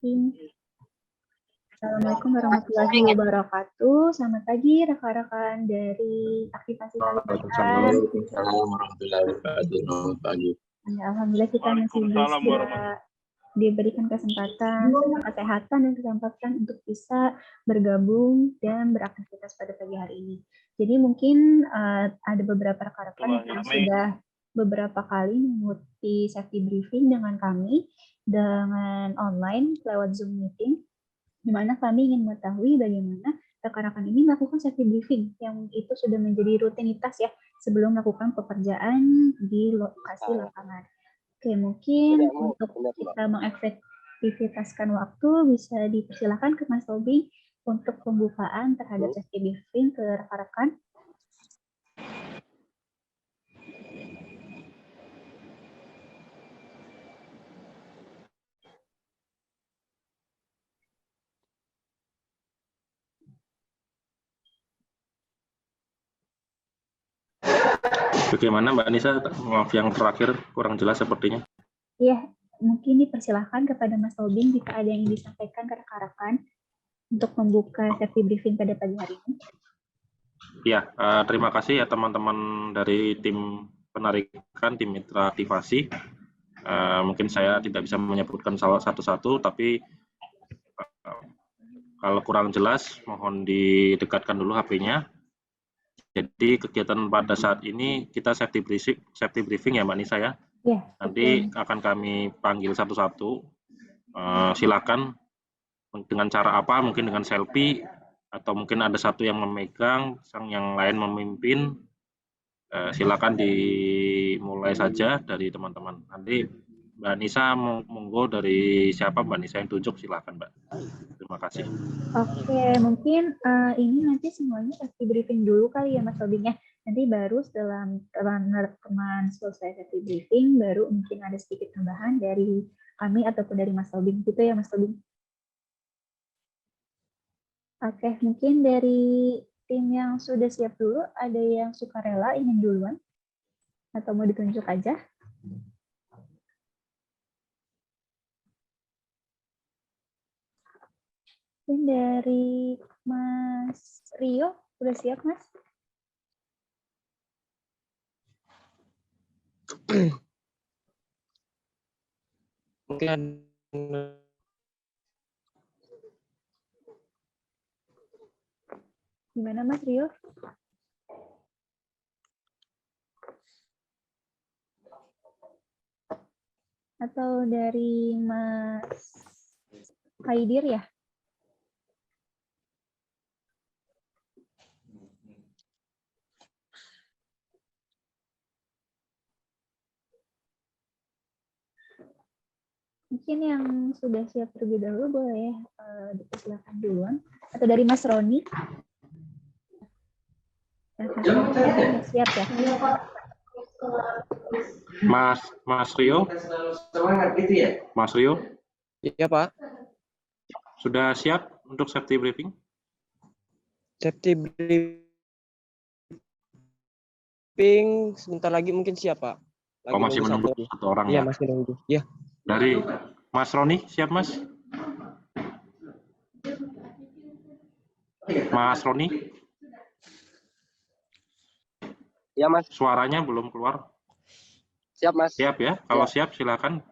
Assalamualaikum warahmatullahi wabarakatuh. Selamat pagi rekan-rekan dari aktivasi kalian. Waalaikumsalam warahmatullahi wabarakatuh. Selamat pagi. Alhamdulillah kita masih bisa diberikan kesempatan, kesehatan dan kesempatan untuk bisa bergabung dan beraktivitas pada pagi hari ini. Jadi mungkin ada beberapa rekan-rekan yang sudah beberapa kali mengikuti safety briefing dengan kami dengan online lewat Zoom meeting, di mana kami ingin mengetahui bagaimana rekan-rekan ini melakukan safety briefing yang itu sudah menjadi rutinitas ya sebelum melakukan pekerjaan di lokasi lapangan. Oke, mungkin untuk kita mengefektivitaskan waktu bisa dipersilakan ke Mas Tobi untuk pembukaan terhadap safety briefing ke rekan-rekan. Bagaimana Mbak Nisa? Maaf yang terakhir kurang jelas sepertinya. Iya, mungkin dipersilahkan kepada Mas Tobing jika ada yang disampaikan ke rekan-rekan untuk membuka safety briefing pada pagi hari ini. Ya, terima kasih ya teman-teman dari tim penarikan, tim mitra aktivasi. Mungkin saya tidak bisa menyebutkan salah satu-satu, tapi kalau kurang jelas mohon didekatkan dulu HP-nya. Jadi kegiatan pada saat ini kita safety briefing ya Mbak Nisa ya. Ya, nanti akan kami panggil satu-satu. Silakan dengan cara apa, mungkin dengan selfie atau mungkin ada satu yang memegang, yang lain memimpin. Silakan dimulai saja dari teman-teman. Nanti Mbak Nisa monggo dari siapa Mbak Nisa yang tunjuk, silakan Mbak. Terima kasih. Oke, mungkin ini nanti semuanya safety briefing dulu kali ya Mas Tobing ya. Nanti baru setelah teman-teman selesai safety briefing, baru mungkin ada sedikit tambahan dari kami ataupun dari Mas Tobing. Gitu ya Mas Tobing. Oke, mungkin dari tim yang sudah siap dulu, ada yang sukarela ingin duluan? Atau mau ditunjuk aja? Mungkin dari Mas Rio, udah siap Mas? Mungkin gimana Mas Rio? Atau dari Mas Haidir ya? Mungkin yang sudah siap terlebih dahulu boleh dipersilakan duluan. Atau dari Mas Roni. Siap ya? Mas Rio? Mas Rio? Iya Pak. Sudah siap untuk safety briefing? Safety briefing sebentar lagi mungkin siap Pak. Lagi masih menunggu satu orang ya? Ya? Masih menunggu. Ya. Dari Mas Roni, siap Mas? Mas Roni? Ya Mas. Suaranya belum keluar. Siap Mas. Siap ya? Kalau siap silakan.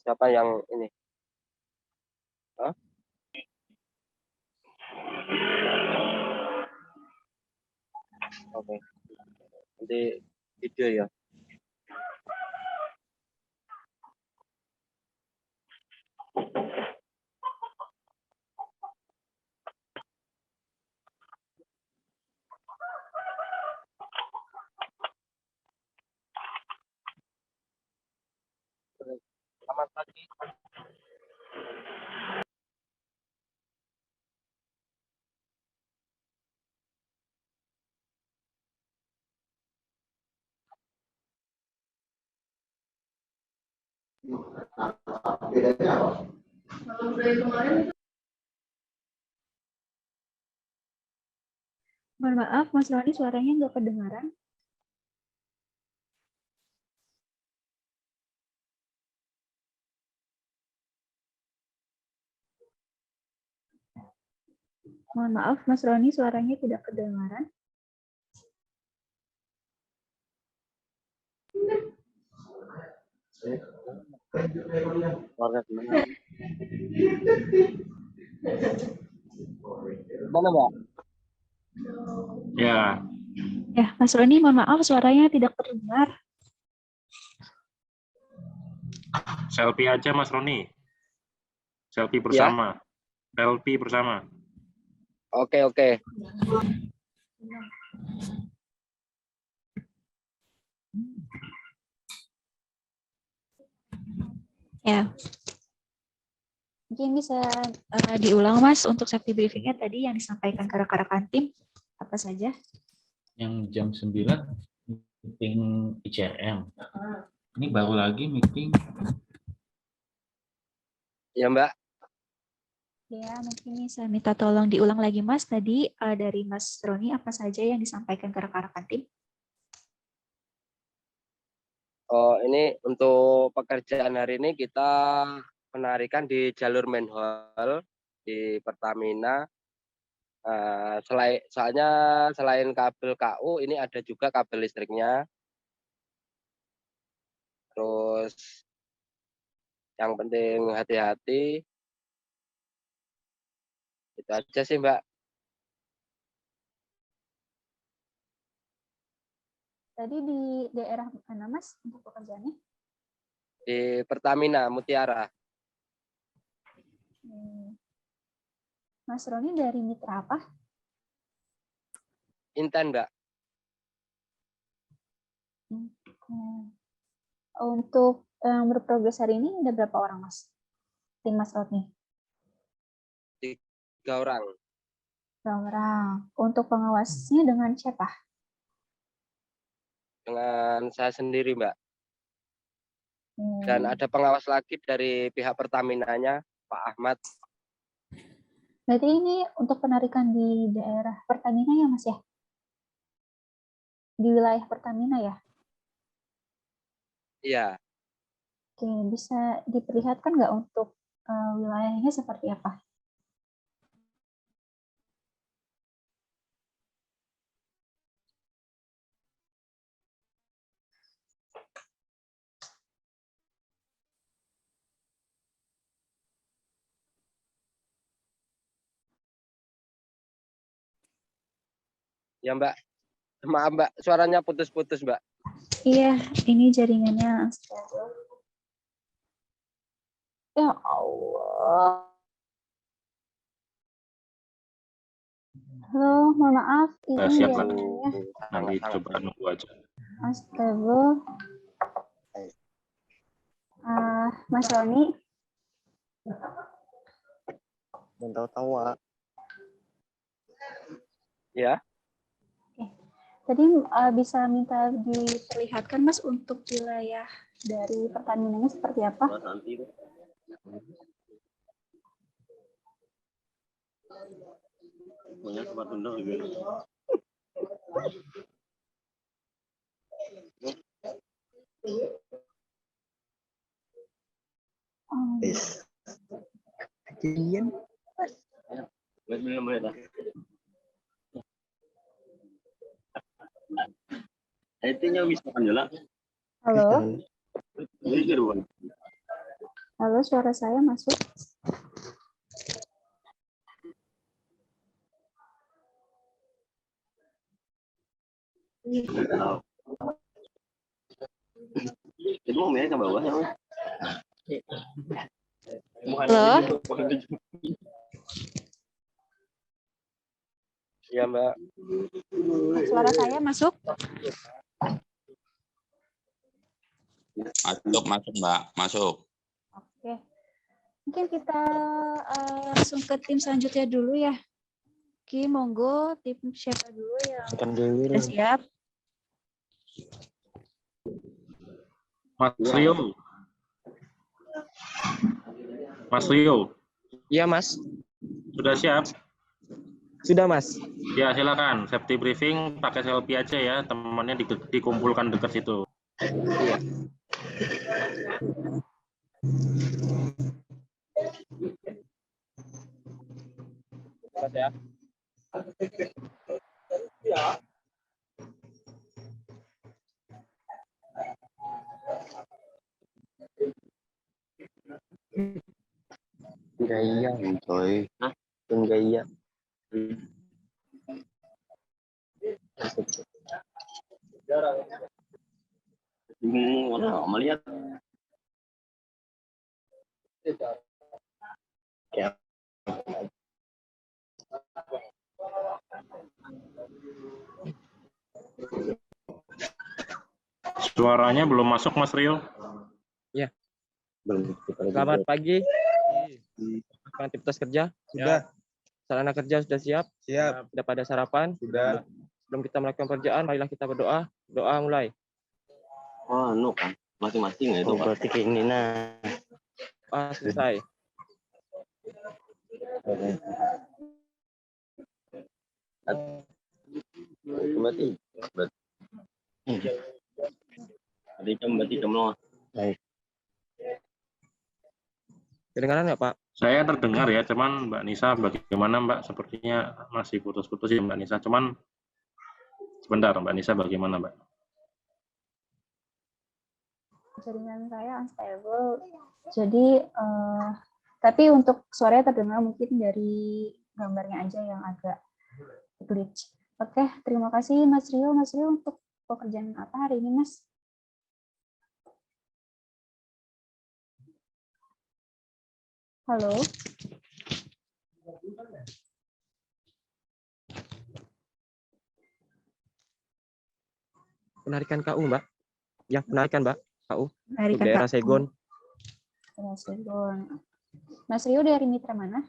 Siapa yang ini? Hah? Oke. Nanti video ya. Selamat pagi. Bedanya apa? Mohon maaf, Mas Roni suaranya nggak kedengaran. Mohon maaf, Mas Roni, suaranya tidak kedengaran. Keluarga dulu. Mana, Mbak? Ya, Ya, Mas Roni, mohon maaf, suaranya tidak terdengar. selfie aja Mas Roni. Selfie Ya. bersama. Selfie bersama. Oke, oke. Ya. Mungkin bisa diulang, Mas, untuk safety briefingnya tadi yang disampaikan ke rekan-rekan tim, apa saja? Yang jam 9 meeting ICRM. Ini baru lagi meeting. Ya, Mbak. Ya, mungkin bisa minta tolong diulang lagi, Mas. Tadi dari Mas Roni, apa saja yang disampaikan ke rekan-rekan tim? Oh, ini untuk pekerjaan hari ini kita penarikan di jalur manhole di Pertamina. Selain kabel KU, ini ada juga kabel listriknya. Terus yang penting hati-hati. Itu aja sih, Mbak. Tadi di daerah mana, Mas, untuk pekerjaannya? Di Pertamina Mutiara. Mas Roni dari mitra apa? Inten, Mbak. Untuk berprogres hari ini ada berapa orang, Mas? Tim Mas Roni? 3 orang. 3 orang. Untuk pengawasnya dengan siapa? Dengan saya sendiri, Mbak. Dan ada pengawas lagi dari pihak Pertaminanya, Pak Ahmad. Berarti ini untuk penarikan di daerah Pertamina ya, Mas ya? Di wilayah Pertamina ya? Iya. Oke, bisa diperlihatkan nggak untuk wilayahnya seperti apa? Ya, Mbak. Maaf, Mbak. Suaranya putus-putus, Mbak. Iya, ini jaringannya. Astaga. Ya Allah. Halo, mohon maaf. Ini Siap lah. jaringannya. Nanti coba nunggu aja. Astaga. Mas Roni. Dan tahu-tahu, ya. Tadi bisa minta diperlihatkan, Mas, untuk wilayah dari Pertaminanya seperti apa? Kalian Halo? Halo, suara saya masuk? Halo? Ya, Mbak. Suara saya masuk? Masuk Mbak, masuk. Oke. Mungkin kita langsung ke tim selanjutnya dulu ya. Oke, monggo tim siapa dulu yang sudah siap? Mas Rio. Mas Rio. Iya, Mas. Sudah siap? Sudah, Mas. Ya, silakan. Safety briefing pakai selfie aja ya. Temannya dikumpulkan dekat situ. Iya. Ya. Gaya, coy. Hah? Gaya. Melihat. Ya. Suaranya belum masuk, Mas Rio. Ya. Belum. Selamat pagi. Aktivitas kerja sudah. Sarana kerja sudah siap. Siap. Sudah pada sarapan. Sudah. Sebelum kita melakukan pekerjaan, marilah kita berdoa. Doa mulai. Oh, kan. Masing-masing ya itu. Oh, berarti kayak ini nah. Selesai. Berarti. Berarti jam lo. Baik. Kedengaran nggak, Pak? Saya terdengar ya, cuman Mbak Nisa bagaimana Mbak? Sepertinya masih putus-putus ya Mbak Nisa. Cuman sebentar Mbak Nisa bagaimana Mbak? Jaringan saya unstable. Jadi tapi untuk suaranya terdengar mungkin dari gambarnya aja yang agak glitch. Oke, terima kasih Mas Rio. Mas Rio untuk pekerjaan apa hari ini, Mas? Halo. Penarikan KU, Mbak. Ya, penarikan, Mbak. KU. Penarikan Untuk daerah KU. Segon. Daerah Segon. Mas Rio dari mitra mana?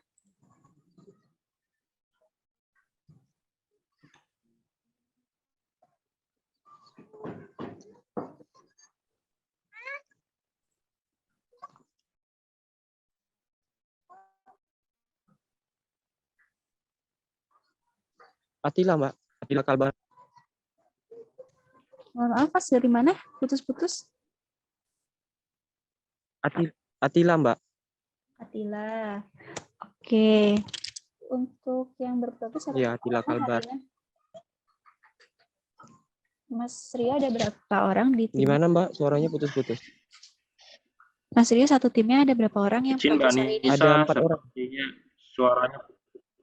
Atila, Mbak. Atila Kalbar. Mohon maaf, Mas, dari mana? Putus-putus? Atila, Mbak. Atila. Oke. Untuk yang bertugas ada Iya, Atila berapa Kalbar. harinya? Mas Rio ada berapa orang di tim? Gimana, Mbak? Suaranya putus-putus. Mas Rio satu timnya ada berapa orang yang Izin Mbak progres hari ini? Nisa, Ada 4 orang. sepertinya suaranya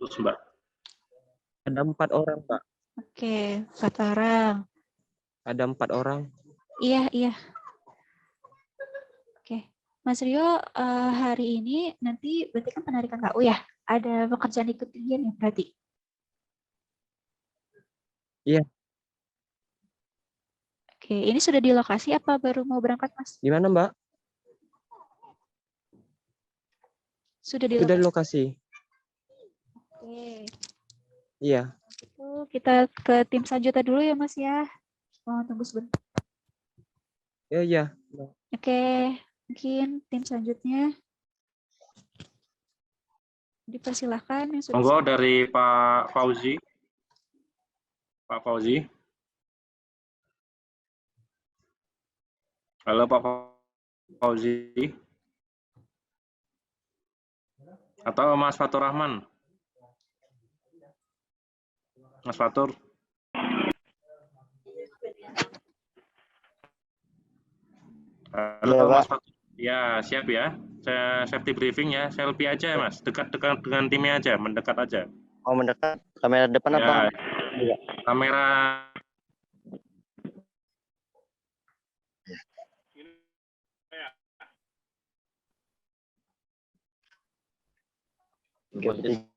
putus Mbak. Ada 4 orang, Pak. Oke, 4 orang. Ada 4 orang. Iya. Oke. Mas Rio, hari ini nanti berarti kan penarikan KU ya? Ada pekerjaan ikut kegiatan ya berarti? Iya. Oke, ini sudah di lokasi apa baru mau berangkat, Mas? Gimana, Mbak? Sudah di Sudah di lokasi. lokasi. Oke. Iya. Itu kita ke tim selanjutnya dulu ya, Mas ya. Mau tunggu sebentar. Iya. Oke, mungkin tim selanjutnya dipersilahkan yang sudah. Monggo dari Pak Fauzi. Pak Fauzi. Halo Pak Fauzi. Atau Mas Fatur Rahman. Mas Fatur. Halo Ya, Mas Pak. Fatur. Ya, siap ya. Saya safety briefing ya. Selfie aja Mas. Dekat-dekat dengan timnya aja. Mendekat aja. Oh, mendekat. Kamera depan Ya, apa? kamera.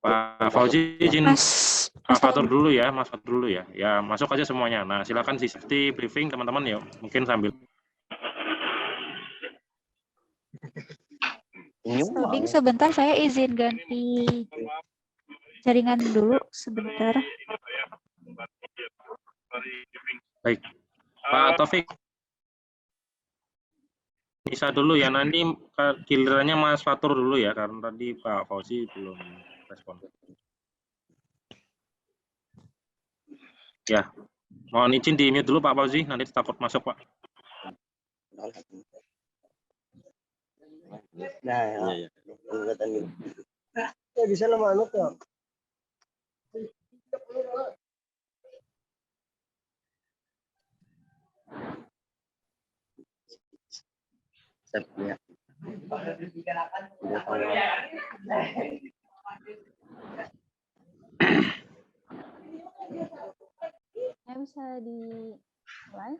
Pak Fauzi izin Mas Fatur dulu ya, Mas Fatur dulu ya. Ya, masuk aja semuanya. Nah, silakan safety briefing teman-teman ya. Mungkin sambil Tobing sebentar, saya izin ganti jaringan dulu sebentar. baik. Pak Taufik bisa dulu ya, nanti gilirannya Mas Fatur dulu ya, karena tadi Pak Fauzi belum respon. Ya, mohon izin di mute dulu Pak Fauzi, nanti takut masuk Pak. Nah, ya. Kelihatan gitu. Ya bisa lama ya. Ya, bisa dimulai.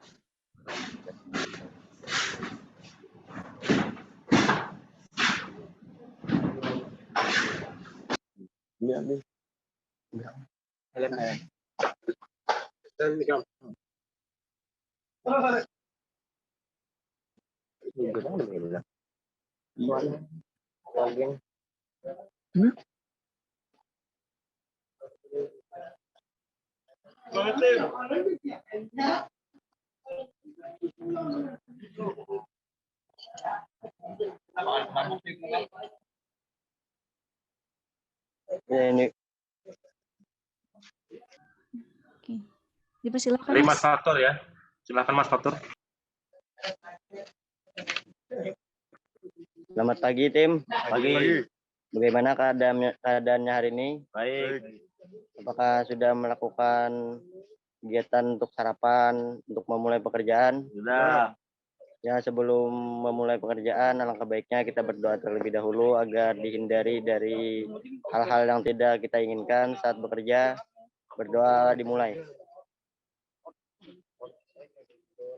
Ya, ini Oke. Dipersilakan, Dari Mas. Mas Fatur ya. Silakan Mas Fatur. selamat pagi tim. Pagi. Bagaimana keadaannya hari ini? Baik. Apakah sudah melakukan kegiatan untuk sarapan, untuk memulai pekerjaan? Sudah. Ya, sebelum memulai pekerjaan, alangkah baiknya kita berdoa terlebih dahulu agar dihindari dari hal-hal yang tidak kita inginkan saat bekerja. Berdoa dimulai.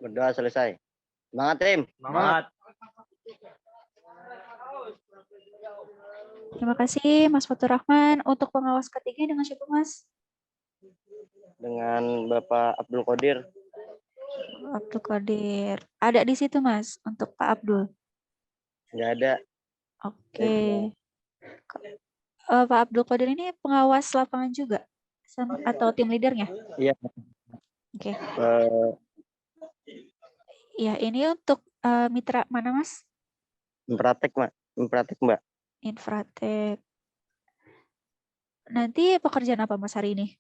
Berdoa selesai. Semangat tim. Semangat. Terima kasih, Mas Fatur Rahman. Untuk pengawas ketiga dengan siapa, Mas? Dengan Bapak Abdul Qadir. Abdul Qadir. Ada di situ, Mas, untuk Pak Abdul. Nggak ada. Oke. Pak Abdul Qadir ini pengawas lapangan juga? Atau tim leadernya? Iya. Oke. Ya, ini untuk mitra mana, Mas? Infratek, Mbak. Infratek. Nanti pekerjaan apa, Mas, hari ini?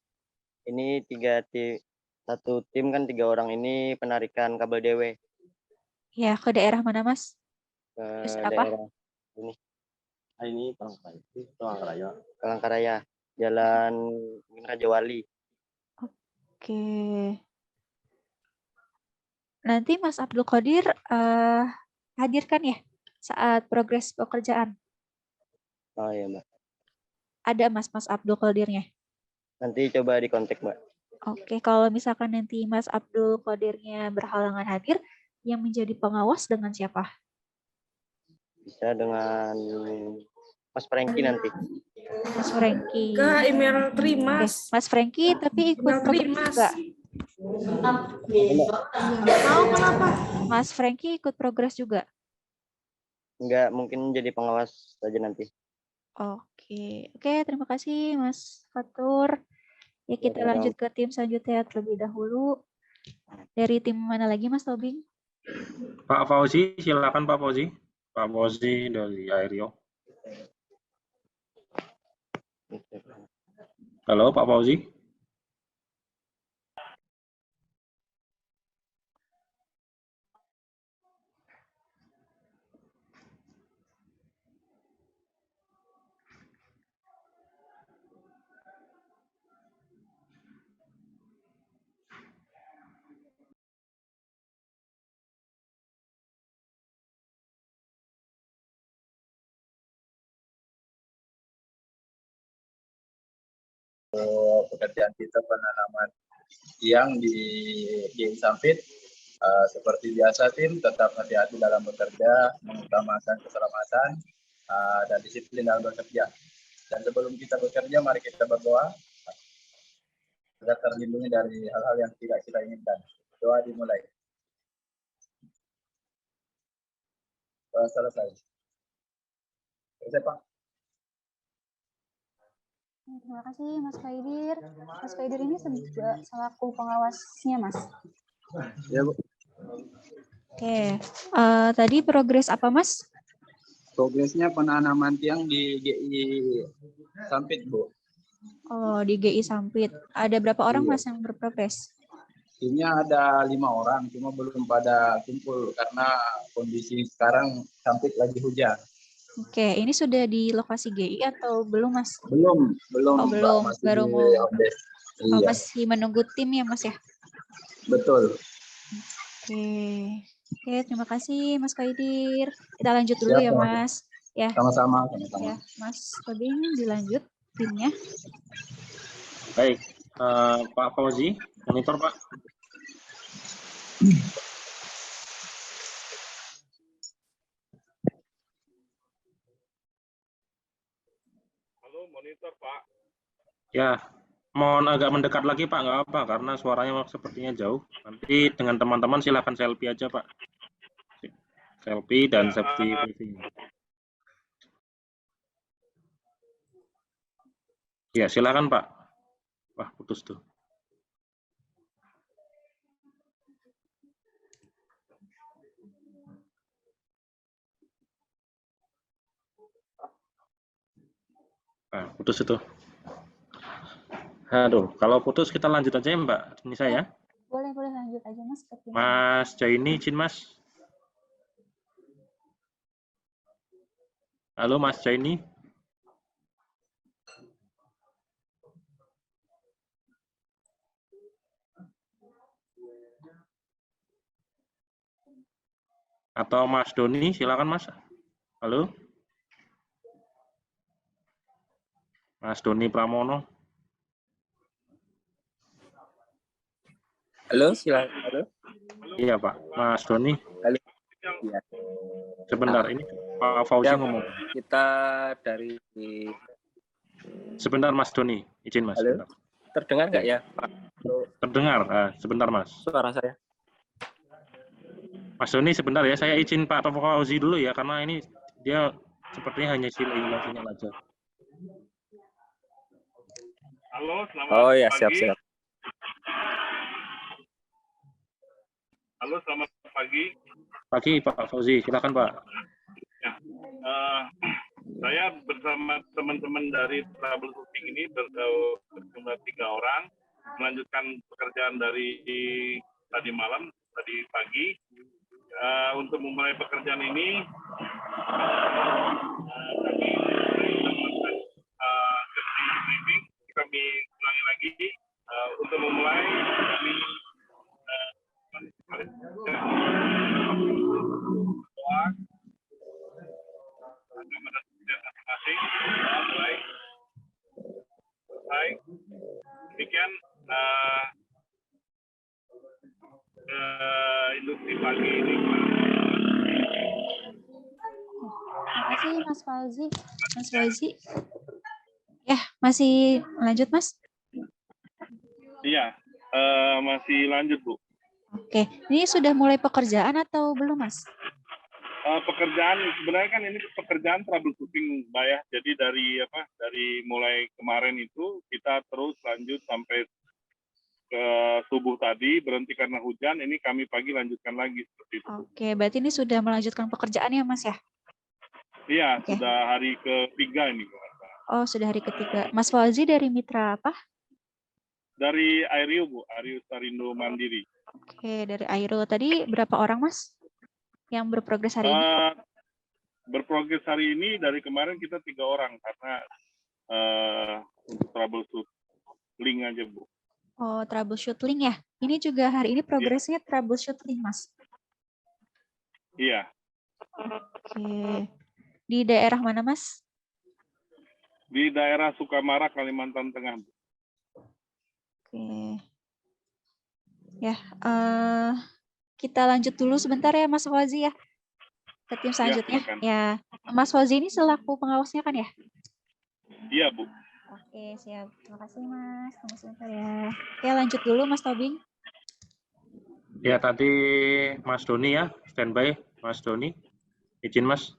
Ini satu tim kan 3 orang ini penarikan kabel DW. Ya, ke daerah mana, Mas? Ke apa? daerah ini. Ini Palangkaraya. Jalan Raja Wali. Oke. Nanti Mas Abdul Qadir hadirkan ya saat progres pekerjaan. Oh iya, Mbak. Ada Mas Abdul Qadirnya. Nanti coba dikontak, Mbak. Oke, kalau misalkan nanti Mas Abdul Qadirnya berhalangan hadir, yang menjadi pengawas dengan siapa? Bisa dengan Mas Franky nanti. Mas Franky. Ke email terima. Mas Franky tapi ikut progres juga. Tahu kenapa? Mas Franky ikut progres juga. Enggak, mungkin jadi pengawas saja nanti. Oke, terima kasih Mas Fatur. Ya, kita lanjut ke tim selanjutnya terlebih dahulu. Dari tim mana lagi, Mas Tobing? Pak Fauzi, silakan Pak Fauzi. Pak Fauzi dari Aereo. Halo Pak Fauzi. Pekerjaan kita penanaman tiang di GI Sampit. Seperti biasa tim tetap hati-hati dalam bekerja, mengutamakan keselamatan dan disiplin dalam bekerja. Dan sebelum kita bekerja, mari kita berdoa agar terlindungi dari hal-hal yang tidak kita inginkan. Doa dimulai. Doa selesai. Selesai, Pak. Terima kasih Mas Faidir. Mas Faidir ini juga selaku pengawasnya, Mas. Ya, Bu. Oke, tadi progres apa, Mas? Progresnya penanaman tiang di GI Sampit, Bu. Oh, di GI Sampit. Ada berapa orang, Mas, yang berprogres? Timnya ada 5 orang, cuma belum pada kumpul karena kondisi sekarang Sampit lagi hujan. Oke, ini sudah di lokasi GI atau belum, Mas? Belum. Oh, belum. Masih Baru di mau. update. Oh, Iya, masih menunggu tim ya, Mas ya? betul. Oke. Oke, terima kasih Mas Faidir. Kita lanjut dulu Siap, ya, sama- Mas. Ya, sama-sama. Sama-sama. ya, Mas Tobing dilanjut timnya. Baik, Pak Fauzi, monitor Pak. Halo, monitor Pak. Ya, mohon agak mendekat lagi Pak, nggak apa, karena suaranya sepertinya jauh. Nanti dengan teman-teman silakan selfie aja Pak. Selfie dan safety briefing. Ya, silakan Pak. Wah, putus tuh. Nah, putus itu. Aduh, kalau putus kita lanjut aja ya Mbak Nisa ya. Boleh lanjut aja, Mas. ke tim. Mas Jaini, izin Mas. Halo Mas Jaini. Atau Mas Doni, silakan Mas. Halo. Mas Doni Pramono. Halo, silakan. Halo. Iya Pak, Mas Doni. Halo. Ya. Sebentar, ini Pak Fauzi Ya, ngomong. kita dari Sebentar Mas Doni, izin Mas. Halo. Sebentar. Terdengar nggak ya, Pak? Terdengar, sebentar Mas. Suara saya. Mas Doni sebentar ya, saya izin Pak Fauzi dulu ya, karena ini dia sepertinya hanya sinyal aja. Halo, selamat Oh ya, pagi. siap. Halo, selamat pagi. Pagi Pak Fauzi, silakan Pak. Ya, saya bersama teman-teman dari troubleshooting ini berjumlah 3 orang melanjutkan pekerjaan dari tadi malam, tadi pagi. Untuk memulai pekerjaan ini, kami ulangi lagi. Untuk memulai, kami doa agama dan budaya masing-masing. Mulai. Baik. Demikian industri pagi ini. Terima kasih Mas Fauzi. Mas Fauzi. Ya, masih lanjut Mas? Iya, masih lanjut Bu. Oke, ini sudah mulai pekerjaan atau belum Mas? Pekerjaan sebenarnya kan ini pekerjaan troubleshooting Mbak ya. Jadi dari mulai kemarin itu kita terus lanjut sampai ke subuh tadi, berhenti karena hujan, ini kami pagi lanjutkan lagi seperti itu. Oke, berarti ini sudah melanjutkan pekerjaan ya Mas ya? Iya, Oke. sudah hari ketiga ini. Oh, sudah hari ketiga. Mas Fauzi dari mitra apa? Dari Airiu Bu, Airiu Starindo Mandiri. Oke, dari Airo. Tadi berapa orang Mas yang berprogres hari ini? Berprogres hari ini dari kemarin kita 3 orang karena untuk troubleshoot link aja Bu. Oh, troubleshoot link ya? Ini juga hari ini progresnya troubleshoot link Mas? Iya. Oke. Di daerah mana Mas? Di daerah Sukamara, Kalimantan Tengah. Oke. Ya, kita lanjut dulu sebentar ya Mas Fauzi ya. Ke tim selanjutnya. Ya, Mas Fauzi ini selaku pengawasnya kan ya? Iya Bu. Oke, siap. Terima kasih Mas. Tunggu sebentar ya. Oke, lanjut dulu Mas Tobing. Ya, tadi Mas Doni ya, standby Mas Doni. Izin Mas.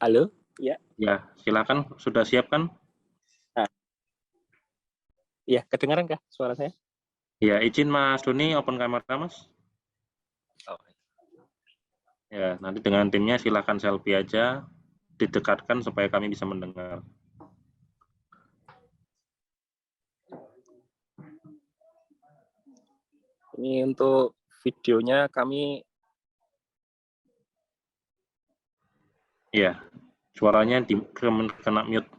Halo? Ya. Ya, silakan. Sudah siap kan? Iya, kedengaran kah suara saya? Ya, izin Mas Doni open kamera Mas. Oh. Ya, nanti dengan timnya silakan selfie aja, didekatkan supaya kami bisa mendengar. Ini untuk videonya kami. Iya, Suaranya kena mute.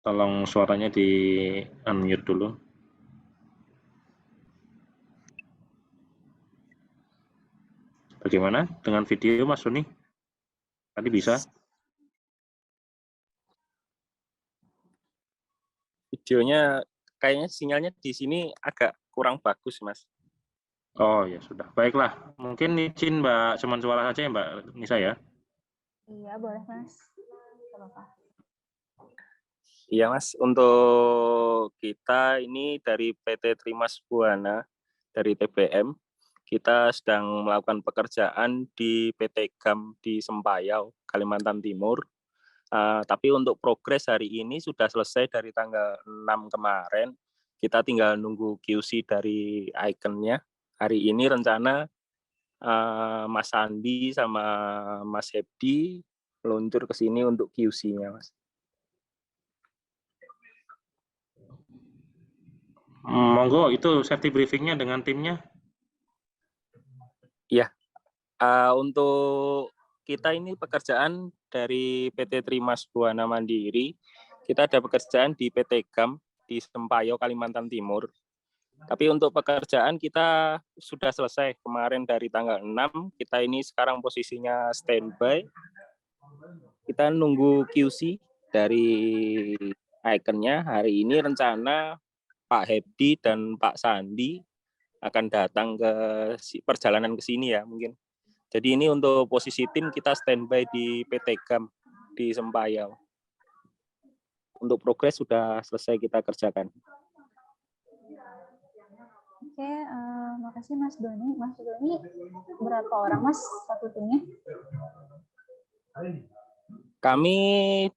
Tolong suaranya di unmute dulu. Bagaimana dengan video, Mas Doni? Tadi bisa? Videonya kayaknya sinyalnya di sini agak kurang bagus, Mas. Oh ya sudah. Baiklah. Mungkin izin Mbak cuman suara saja ya Mbak Nisa ya. Iya, boleh Mas. Nggak apa-apa. Iya, Mas. Untuk kita ini dari PT Trimas Buana, dari TBM, kita sedang melakukan pekerjaan di PT GAM di Sempayau, Kalimantan Timur. Tapi untuk progres hari ini sudah selesai dari tanggal 6 kemarin. Kita tinggal nunggu QC dari ikonnya. Hari ini rencana Mas Andi sama Mas Hepdi meluncur ke sini untuk QC-nya, Mas. Monggo, itu safety briefingnya dengan timnya. Iya, untuk kita ini pekerjaan dari PT Trimas Buana Mandiri, kita ada pekerjaan di PT GAM di Sempayau, Kalimantan Timur. Tapi untuk pekerjaan kita sudah selesai kemarin dari tanggal 6, kita ini sekarang posisinya standby. Kita nunggu QC dari ikonnya. Hari ini rencana Pak Hepdi dan Pak Sandi akan datang ke perjalanan ke sini ya mungkin. Jadi ini untuk posisi tim kita standby di PT GAM di Sempayau. Untuk progres sudah selesai kita kerjakan. Oke, makasih Mas Doni. Mas Doni, berapa orang Mas satu timnya? Kami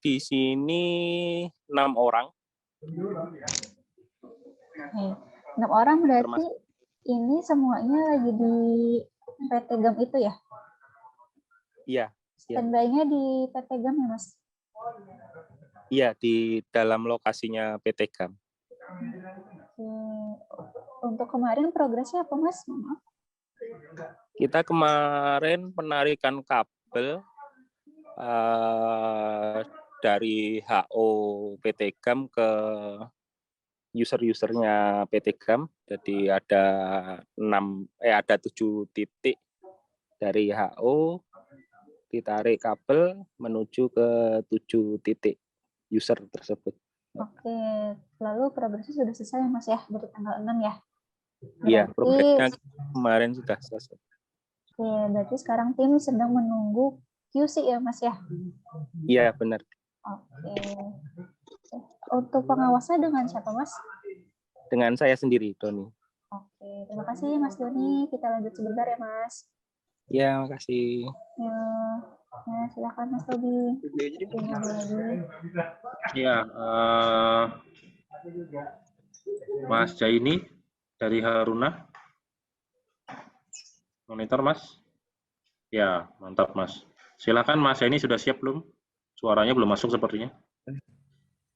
di sini 6 orang. Oke, 6 orang berarti ini semuanya lagi di PT GAM itu ya? Iya. Standby-nya di PT GAM ya Mas? Iya, di dalam lokasinya PT GAM. Untuk kemarin progresnya apa Mas? Maaf. Kita kemarin penarikan kabel dari HO PT GAM ke user-usernya PT GAM. Jadi ada 7 titik dari HO ditarik kabel menuju ke 7 titik user tersebut. Oke, lalu progresnya sudah selesai Mas ya, dari tanggal 6 ya? Iya, progresnya kemarin sudah selesai. Oke, berarti sekarang tim sedang menunggu QC ya Mas ya? Iya, benar. Oke. Untuk pengawasnya dengan siapa Mas? Dengan saya sendiri, Doni. Oke, terima kasih Mas Doni. Kita lanjut sebentar ya Mas. Ya, makasih. Ya, silakan Mas Robi. Ya, Mas Jaini dari Haruna. Monitor Mas. Ya, mantap Mas. Silakan Mas Jaini, sudah siap belum? Suaranya belum masuk sepertinya.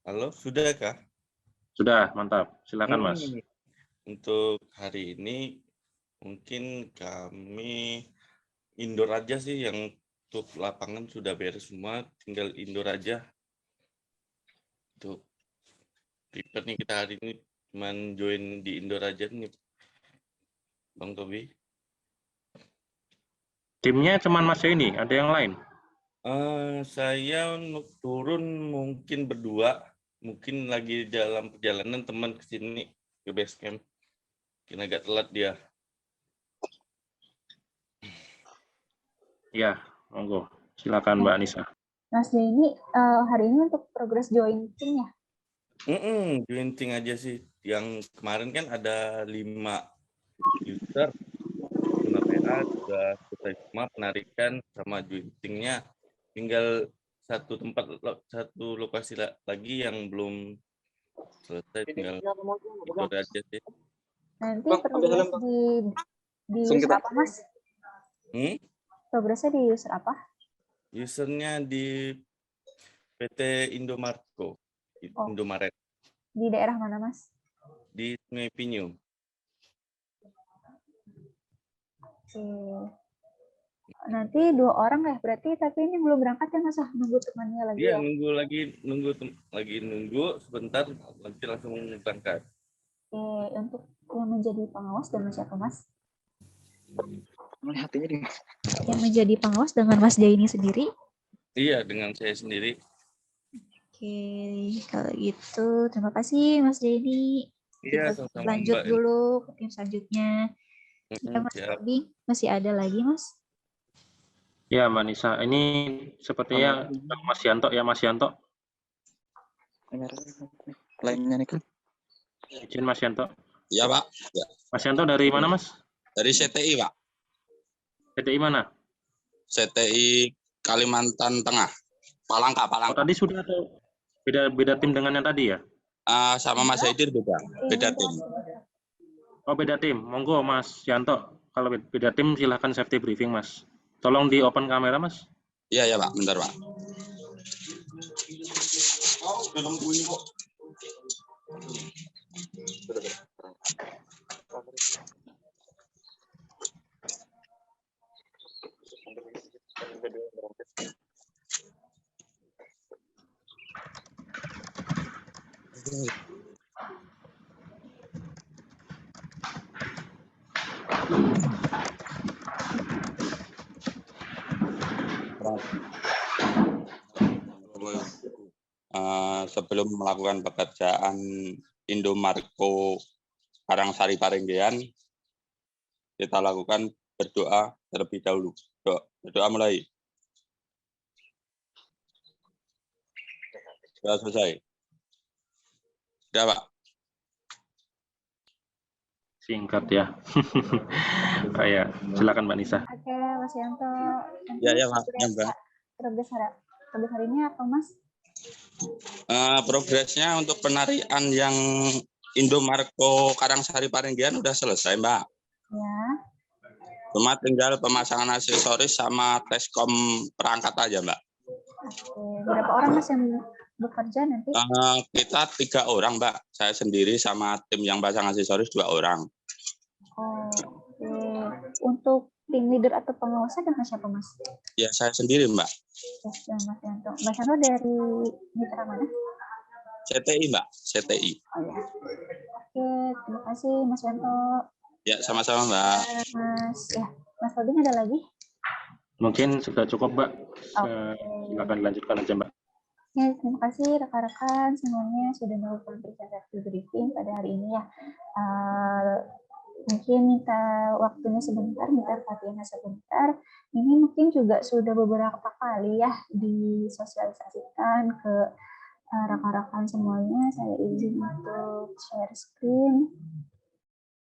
Halo, sudah kah? Sudah, mantap. Silakan Mas. Untuk hari ini mungkin kami indoor aja sih, yang untuk lapangan sudah beres semua, tinggal indoor aja. Untuk prepare nih kita hari ini cuman join di indoor aja nih, Bang Tobi. Timnya cuman Mas ini, ada yang lain? Saya turun mungkin berdua, mungkin lagi dalam perjalanan teman ke sini ke base camp. Mungkin agak telat dia. Ya, monggo. Silakan Mbak Anissa. Mas Jaini, hari ini untuk progres jointing ya? Jointing aja sih. Yang kemarin kan ada 5 user, 5 PA, sudah selesai semua penarikan sama jointingnya. Tinggal satu lokasi lagi yang belum selesai, tinggal itu aja sih. Nanti progres di user apa Mas? Progresnya di user apa? Usernya di PT Indomarko, Indomaret. Di daerah mana Mas? Di Sungai Pinyu. Nanti 2 orang ya berarti, tapi ini belum berangkat ya Mas? Nunggu temannya lagi Iya, ya? nunggu sebentar nanti langsung berangkat. Oke, untuk yang menjadi pengawas dengan siapa Mas? Yang menjadi pengawas dengan Mas Jaini sendiri? Iya, dengan saya sendiri. Oke, kalau gitu terima kasih Mas Jaini. Iya, Kita sama-sama lanjut Mbak. dulu ke tim selanjutnya. Ya Mas Siap. Robi, masih ada lagi Mas? Ya, Mbak Nisa. Ini sepertinya Mas Yanto ya, Mas Yanto. Lainnya nih kan. Izin Mas Yanto. Ya, Pak. Ya. Mas Yanto dari mana, Mas? Dari CTI, Pak. CTI mana? CTI Kalimantan Tengah. Palangka. Oh, tadi sudah atau beda tim dengan yang tadi ya? Sama Mas Haidir beda tim. Oh, beda tim. Monggo Mas Yanto. Kalau beda tim silahkan safety briefing, Mas. Tolong di open kamera, Mas. Iya, Pak. Bentar, Pak. Oh, dalam ini kok. Sebelum melakukan pekerjaan Indomarko Karangsari Parenggean, kita lakukan berdoa terlebih dahulu. Berdoa mulai. Sudah selesai. Sudah, Pak. Singkat ya. Oh, ya. Silakan Mbak Nisa. Oke, Mas Yanto. Ya, Pak. Progres hari ini apa, Mas? Progresnya untuk penarian yang Indomarko Karangsari Parenggean udah selesai, Mbak. Ya. Cuma tinggal pemasangan aksesoris sama teskom perangkat aja, Mbak. Oke. Berapa orang Mas yang bekerja nanti? Kita 3 orang, Mbak. Saya sendiri sama tim yang pasang aksesoris 2 orang. Oh, oke. Untuk tim leader atau pengawasnya dengan siapa, Mas? Ya, saya sendiri, Mbak. Ya, Mas Yanto. Mas Yanto dari mitra mana? CTI, Mbak. CTI. Oh ya. Oke, terima kasih Mas Yanto. Ya, sama-sama, Mbak. Mas Robin ada lagi? Mungkin sudah cukup, Mbak. Silakan dilanjutkan aja, Mbak. Ya, terima kasih rekan-rekan semuanya sudah melakukan safety briefing pada hari ini ya. Mungkin minta waktunya sebentar, minta perhatiannya sebentar. Ini mungkin juga sudah beberapa kali ya disosialisasikan ke rekan-rekan semuanya. Saya izin untuk share screen.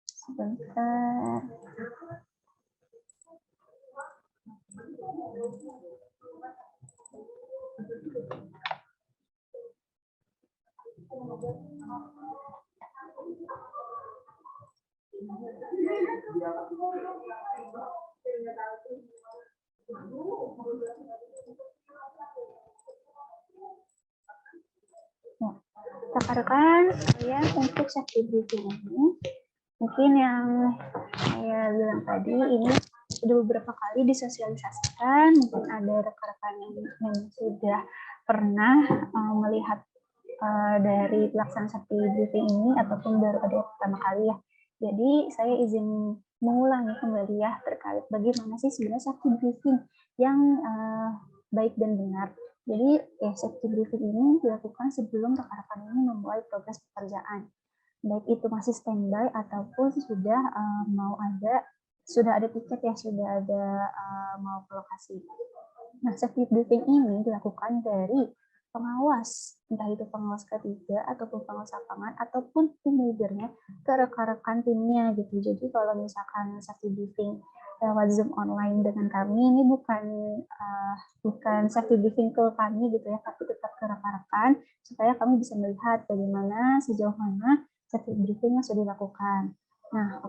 Sebentar. Rekan-rekan, saya untuk safety briefing ini, mungkin yang saya bilang tadi ini sudah beberapa kali disosialisasikan. Mungkin ada rekan-rekan yang sudah pernah melihat dari pelaksanaan safety briefing ini ataupun baru ada pertama kali ya. Jadi saya izin mengulangi kembali ya terkait bagaimana sih sebenarnya safety briefing yang baik dan benar. Jadi safety briefing ini dilakukan sebelum rekan-rekan ini memulai progres pekerjaan. Baik itu masih standby ataupun sudah sudah ada tiket ya, sudah ada mau ke lokasi. Nah, safety briefing ini dilakukan dari pengawas, entah itu pengawas ketiga ataupun pengawas lapangan ataupun tim leadernya ke rekan-rekan timnya gitu. Jadi kalau misalkan safety briefing lewat Zoom online dengan kami, ini bukan safety briefing ke kami gitu ya, tapi tetap ke rekan-rekan supaya kami bisa melihat bagaimana sejauh mana safety briefing yang sudah dilakukan. Nah,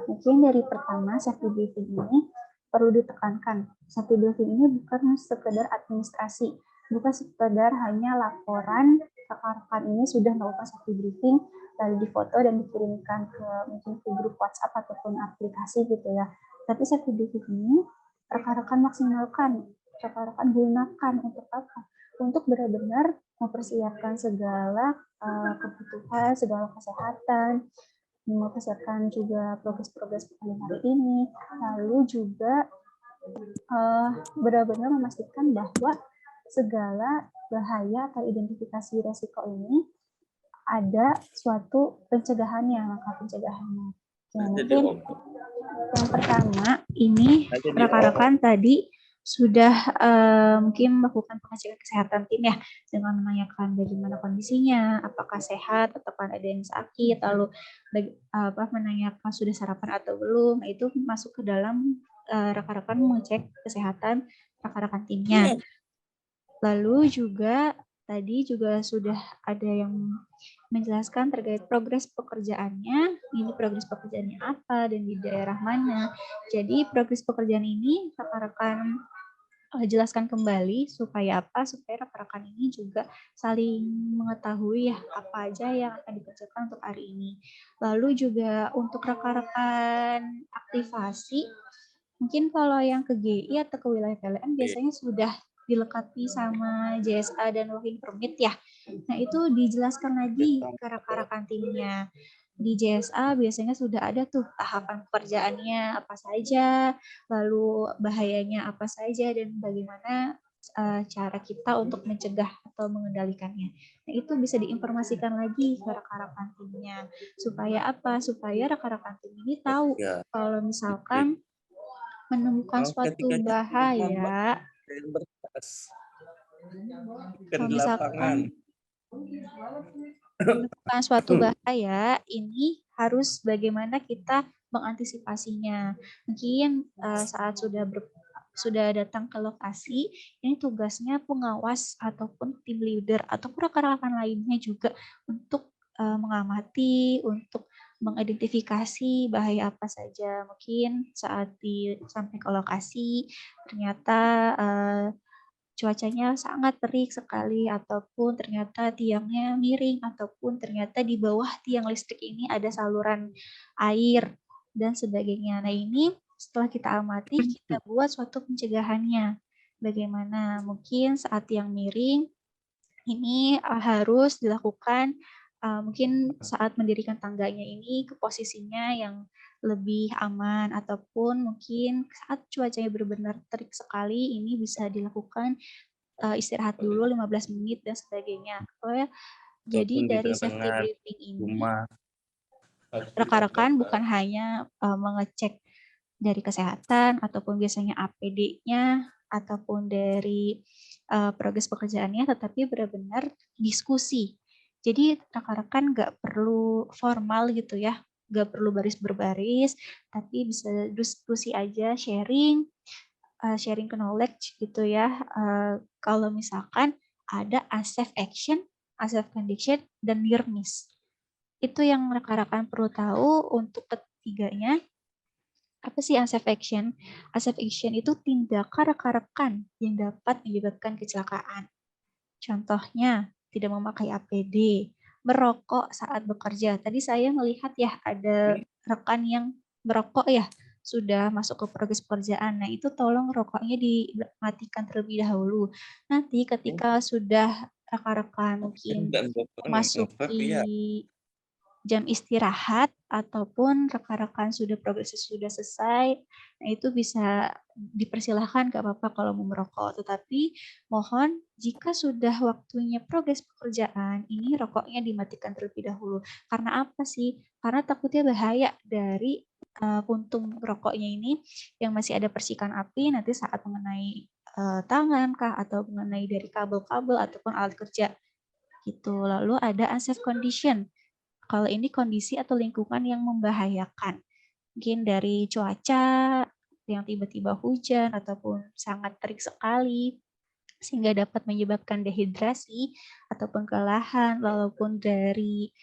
mungkin dari pertama safety briefing ini perlu ditekankan. Safety briefing ini bukan sekedar administrasi, bukan sekedar hanya laporan rekan-rekan ini sudah melakukan safety briefing lalu difoto dan dikirimkan ke mungkin ke grup WhatsApp ataupun aplikasi gitu ya. Tapi safety briefing ini rekan-rekan maksimalkan, rekan-rekan gunakan untuk apa? Untuk benar-benar mempersiapkan segala kebutuhan, segala kesehatan, mempersiapkan juga progres-progres hari ini, lalu juga benar-benar memastikan bahwa segala bahaya atau identifikasi resiko ini ada suatu pencegahannya, langkah pencegahannya. Ya, mungkin yang pertama ini rekan-rekan tadi sudah mungkin melakukan pengecekan kesehatan tim ya, dengan menanyakan bagaimana kondisinya, apakah sehat atau ada yang sakit, lalu menanyakan sudah sarapan atau belum. Nah, itu masuk ke dalam rekan-rekan mengecek kesehatan rekan-rekan timnya. Lalu juga tadi juga sudah ada yang menjelaskan terkait progres pekerjaannya, ini progres pekerjaannya apa dan di daerah mana. Jadi progres pekerjaan ini rekan-rekan jelaskan kembali supaya apa? Supaya rekan-rekan ini juga saling mengetahui ya apa aja yang akan dikerjakan untuk hari ini. Lalu juga untuk rekan-rekan aktivasi, mungkin kalau yang ke GI atau ke wilayah PLN biasanya sudah dilengkapi sama JSA dan working permit ya. Nah, itu dijelaskan lagi ke rekan-rekan timnya. Di JSA biasanya sudah ada tuh tahapan pekerjaannya apa saja, lalu bahayanya apa saja, dan bagaimana cara kita untuk mencegah atau mengendalikannya. Nah, itu bisa diinformasikan lagi ke rekan-rekan timnya. Supaya apa? Supaya rekan-rekan tim ini tahu kalau misalkan menemukan suatu bahaya, kalau misalkan menemukan suatu bahaya, ini harus bagaimana kita mengantisipasinya. Mungkin saat sudah datang ke lokasi, ini tugasnya pengawas ataupun tim leader ataupun rekan-rekan lainnya juga untuk mengamati, untuk mengidentifikasi bahaya apa saja. Mungkin saat sampai ke lokasi, ternyata cuacanya sangat terik sekali, ataupun ternyata tiangnya miring, ataupun ternyata di bawah tiang listrik ini ada saluran air, dan sebagainya. Nah, ini setelah kita amati, kita buat suatu pencegahannya. Bagaimana? Mungkin saat tiang miring, ini harus dilakukan mungkin saat mendirikan tangganya ini ke posisinya yang lebih aman, ataupun mungkin saat cuacanya benar-benar terik sekali, ini bisa dilakukan istirahat dulu 15 menit dan sebagainya. Jadi dari safety briefing ini, rekan-rekan bukan hanya mengecek dari kesehatan ataupun biasanya APD-nya ataupun dari progres pekerjaannya, tetapi benar-benar diskusi. Jadi rekan-rekan nggak perlu formal gitu ya, nggak perlu baris berbaris, tapi bisa diskusi aja, sharing knowledge gitu ya. Kalau misalkan ada unsafe action, unsafe condition, dan near miss. Itu yang rekan-rekan perlu tahu. Untuk ketiganya, apa sih unsafe action? Unsafe action itu tindakan rekan-rekan yang dapat menyebabkan kecelakaan. Contohnya, tidak memakai APD, merokok saat bekerja. Tadi saya melihat ya ada rekan yang merokok ya, sudah masuk ke progres pekerjaan. Nah, itu tolong rokoknya dimatikan terlebih dahulu. Nanti ketika sudah rekan-rekan mungkin memasuki jam istirahat ataupun rekan-rekan sudah progresnya sudah selesai, nah itu bisa dipersilahkan, gak apa-apa kalau mau merokok. Tetapi mohon jika sudah waktunya progres pekerjaan, ini rokoknya dimatikan terlebih dahulu. Karena apa sih? Karena takutnya bahaya dari puntung rokoknya ini yang masih ada percikan api, nanti saat mengenai tangan kah atau mengenai dari kabel-kabel ataupun alat kerja gitu. Lalu ada unsafe condition. Kalau ini kondisi atau lingkungan yang membahayakan, mungkin dari cuaca yang tiba-tiba hujan ataupun sangat terik sekali, sehingga dapat menyebabkan dehidrasi ataupun kelelahan, walaupun dari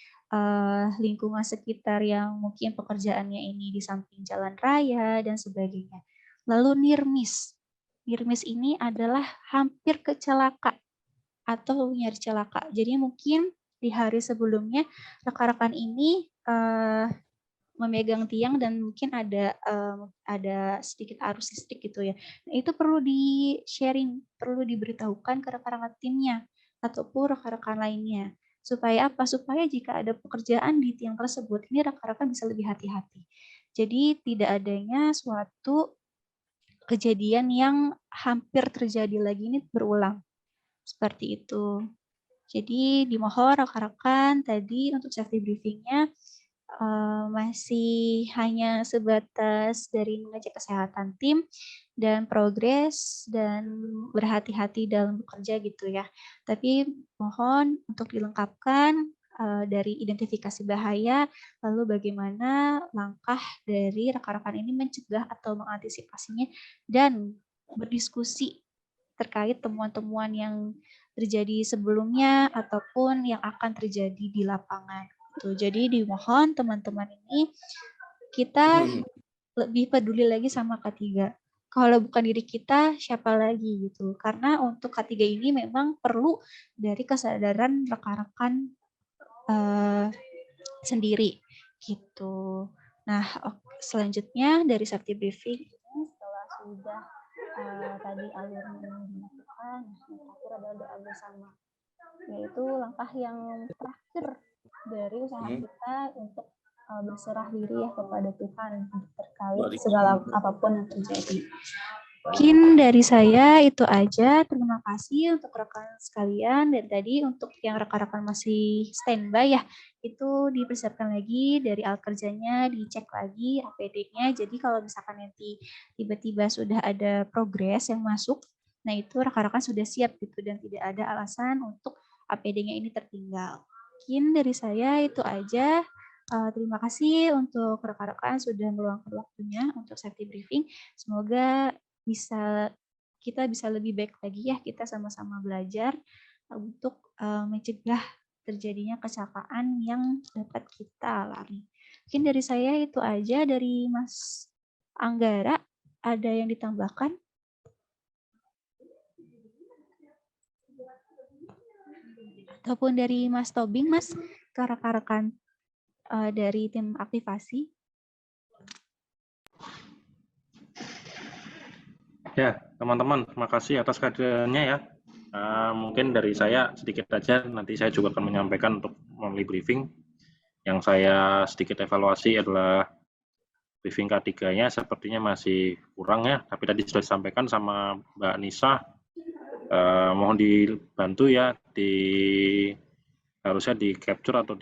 lingkungan sekitar yang mungkin pekerjaannya ini di samping jalan raya dan sebagainya. Lalu near miss. Near miss ini adalah hampir kecelakaan atau nyaris celaka. Jadi mungkin di hari sebelumnya rekan-rekan ini memegang tiang dan mungkin ada sedikit arus listrik gitu ya. Nah, itu perlu di-sharing, perlu diberitahukan ke rekan-rekan timnya ataupun rekan-rekan lainnya. Supaya apa? Supaya jika ada pekerjaan di tiang tersebut, ini rekan-rekan bisa lebih hati-hati. Jadi tidak adanya suatu kejadian yang hampir terjadi lagi ini berulang. Seperti itu. Jadi dimohon rekan-rekan tadi untuk safety briefingnya masih hanya sebatas dari mengecek kesehatan tim dan progres dan berhati-hati dalam bekerja gitu ya. Tapi mohon untuk dilengkapkan dari identifikasi bahaya, lalu bagaimana langkah dari rekan-rekan ini mencegah atau mengantisipasinya dan berdiskusi terkait temuan-temuan yang terjadi sebelumnya ataupun yang akan terjadi di lapangan. Jadi dimohon teman-teman ini kita lebih peduli lagi sama K3. Kalau bukan diri kita, siapa lagi gitu. Karena untuk K3 ini memang perlu dari kesadaran rekan-rekan sendiri gitu. Nah, selanjutnya dari safety briefing ini setelah sudah tadi alurnya dilakukan, yang terakhir adalah doa bersama, yaitu langkah yang terakhir dari usaha kita untuk berserah diri ya kepada Tuhan terkait segala apapun yang terjadi. Mungkin dari saya itu aja. Terima kasih untuk rekan sekalian, dan tadi untuk yang rekan-rekan masih standby ya, itu dipersiapkan lagi dari alat kerjanya, dicek lagi APD-nya. Jadi kalau misalkan nanti tiba-tiba sudah ada progres yang masuk, nah itu rekan-rekan sudah siap gitu dan tidak ada alasan untuk APD-nya ini tertinggal. Mungkin dari saya itu aja. Terima kasih untuk rekan-rekan sudah meluangkan waktunya untuk safety briefing. Semoga kita bisa lebih baik lagi ya, kita sama-sama belajar untuk mencegah terjadinya kecelakaan yang dapat kita alami. Mungkin dari saya itu aja. Dari Mas Anggara, ada yang ditambahkan? Ataupun dari Mas Tobing, Mas, ke rekan-rekan dari tim aktivasi? Ya, teman-teman, terima kasih atas kehadirannya ya. Mungkin dari saya sedikit saja, nanti saya juga akan menyampaikan untuk monthly briefing. Yang saya sedikit evaluasi adalah briefing K3-nya sepertinya masih kurang ya, tapi tadi sudah disampaikan sama Mbak Nisa. Mohon dibantu ya, harusnya di capture atau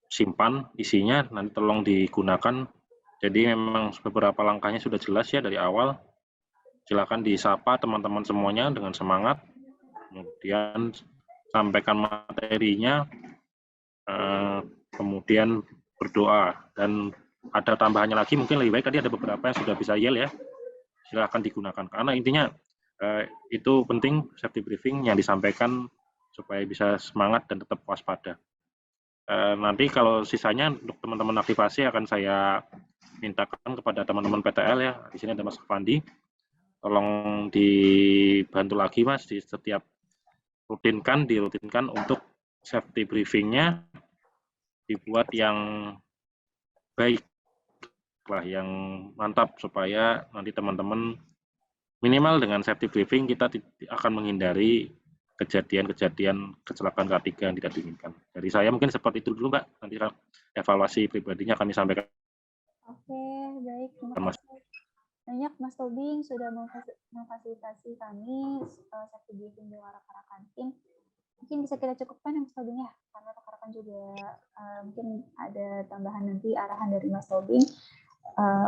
disimpan isinya, nanti tolong digunakan. Jadi memang beberapa langkahnya sudah jelas ya dari awal. Silakan disapa teman-teman semuanya dengan semangat. Kemudian sampaikan materinya, kemudian berdoa. Dan ada tambahannya lagi, mungkin lebih baik tadi ada beberapa yang sudah bisa yel ya. Silakan digunakan. Karena intinya itu penting safety briefing yang disampaikan supaya bisa semangat dan tetap waspada. Nanti kalau sisanya untuk teman-teman aktivasi akan saya mintakan kepada teman-teman PTL ya. Di sini ada Mas Fandi. Tolong dibantu lagi Mas di setiap dirutinkan untuk safety briefingnya dibuat yang baik lah, yang mantap, supaya nanti teman-teman minimal dengan safety briefing kita akan menghindari kejadian-kejadian kecelakaan K3 yang tidak diinginkan. Dari saya mungkin seperti itu dulu Mbak. Nanti evaluasi pribadinya kami sampaikan. Oke, baik. Terima kasih banyak Mas Tobing sudah memfasilitasi kami safety briefing dengan rekan-rekan tim. Mungkin bisa kita cukupkan ya Mas Tobing ya, karena rekan-rekan juga mungkin ada tambahan nanti arahan dari Mas Tobing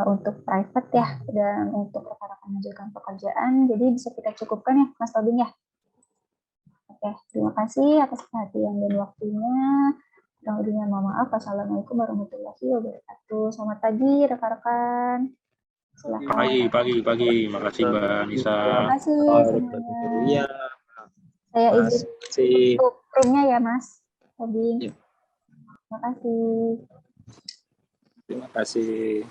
untuk private ya, dan untuk rekan-rekan menjalankan pekerjaan. Jadi bisa kita cukupkan ya Mas Tobing ya. Oke, terima kasih atas perhatian dan waktunya. Kemudian mohon maaf. Wassalamualaikum warahmatullahi wabarakatuh. Selamat pagi rekan-rekan. Silakan. Pagi. Makasih Mbak Nisa. Terima kasih semuanya. Saya izin untuk roomnya ya Mas Tobing. Terima kasih. Terima kasih.